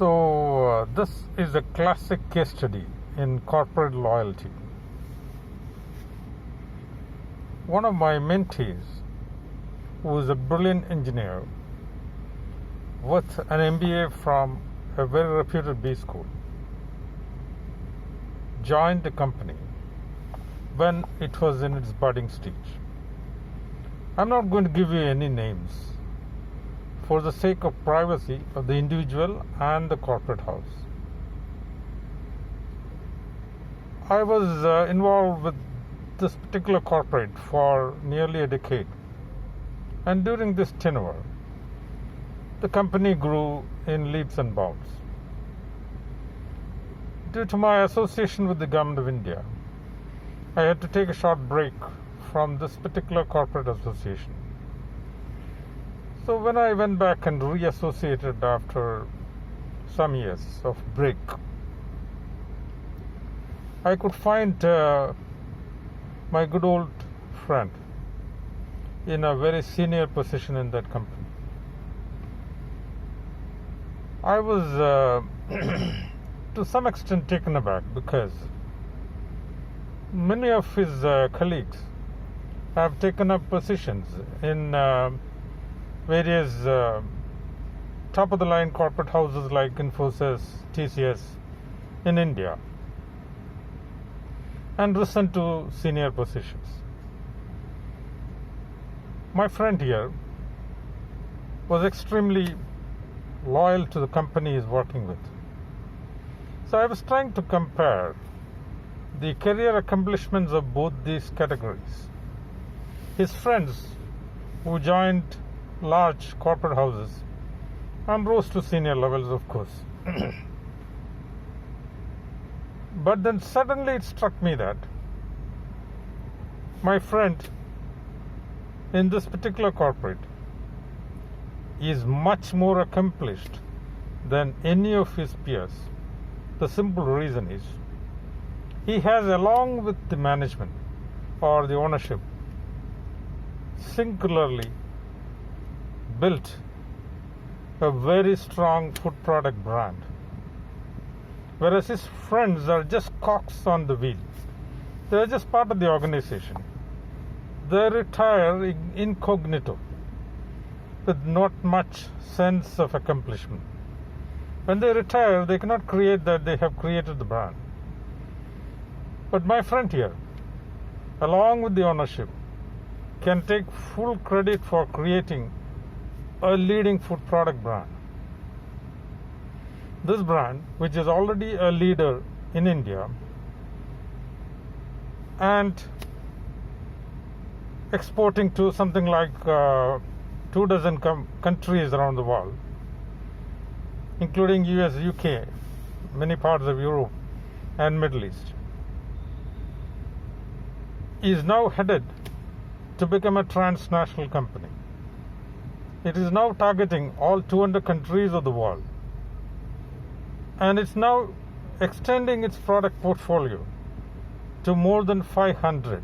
This is a classic case study in corporate loyalty. One of my mentees, who is a brilliant engineer with an MBA from a very reputed B school, joined the company when it was in its budding stage. I'm not going to give you any names for the sake of privacy of the individual and the corporate house. I was involved with this particular corporate for nearly a decade, and during this tenure, the company grew in leaps and bounds. Due to my association with the government of India, I had to take a short break from this particular corporate association. So when I went back and reassociated after some years of break, I could find my good old friend in a very senior position in that company. I was to some extent taken aback because many of his colleagues have taken up positions in various top-of-the-line corporate houses like Infosys, TCS in India, and risen to senior positions. My friend here was extremely loyal to the company he's working with. So I was trying to compare the career accomplishments of both these categories. His friends who joined large corporate houses and rose to senior levels, of course. But then suddenly it struck me that my friend in this particular corporate is much more accomplished than any of his peers. The simple reason is he has, along with the management or the ownership, singularly built a very strong food product brand, whereas his friends are just cogs on the wheel. They are just part of the organization. They retire incognito with not much sense of accomplishment. When they retire, they cannot create that they have created the brand. But my friend here, along with the ownership, can take full credit for creating a leading food product brand. This brand, which is already a leader in India and exporting to something like 24 countries around the world, including US, UK, many parts of Europe and Middle East, is now headed to become a transnational company. It is now targeting all 200 countries of the world, and it's now extending its product portfolio to more than 500,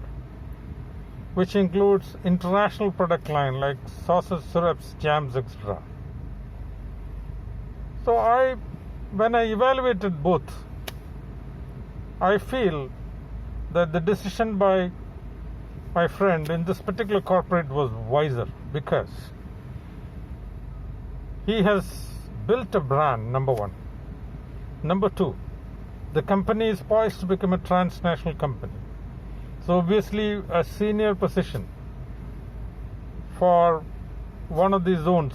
which includes international product line like sauces, syrups, jams, etc. So when I evaluated both, I feel that the decision by my friend in this particular corporate was wiser, because he has built a brand, number one. Number two, the company is poised to become a transnational company. So obviously a senior position for one of these zones,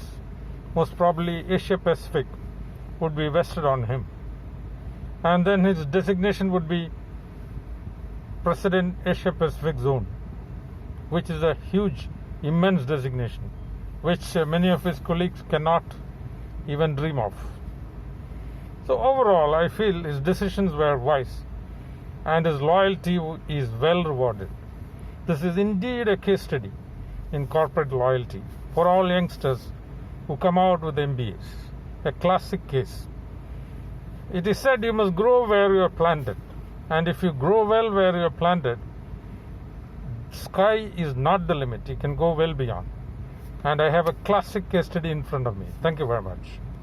most probably Asia Pacific, would be vested on him. And then his designation would be President Asia Pacific Zone, which is a huge, immense designation, which many of his colleagues cannot even dream of. So overall, I feel his decisions were wise and his loyalty is well rewarded. This is indeed a case study in corporate loyalty for all youngsters who come out with MBAs. A classic case. It is said you must grow where you are planted, and if you grow well where you are planted, sky is not the limit. You can go well beyond. And I have a classic case study in front of me. Thank you very much.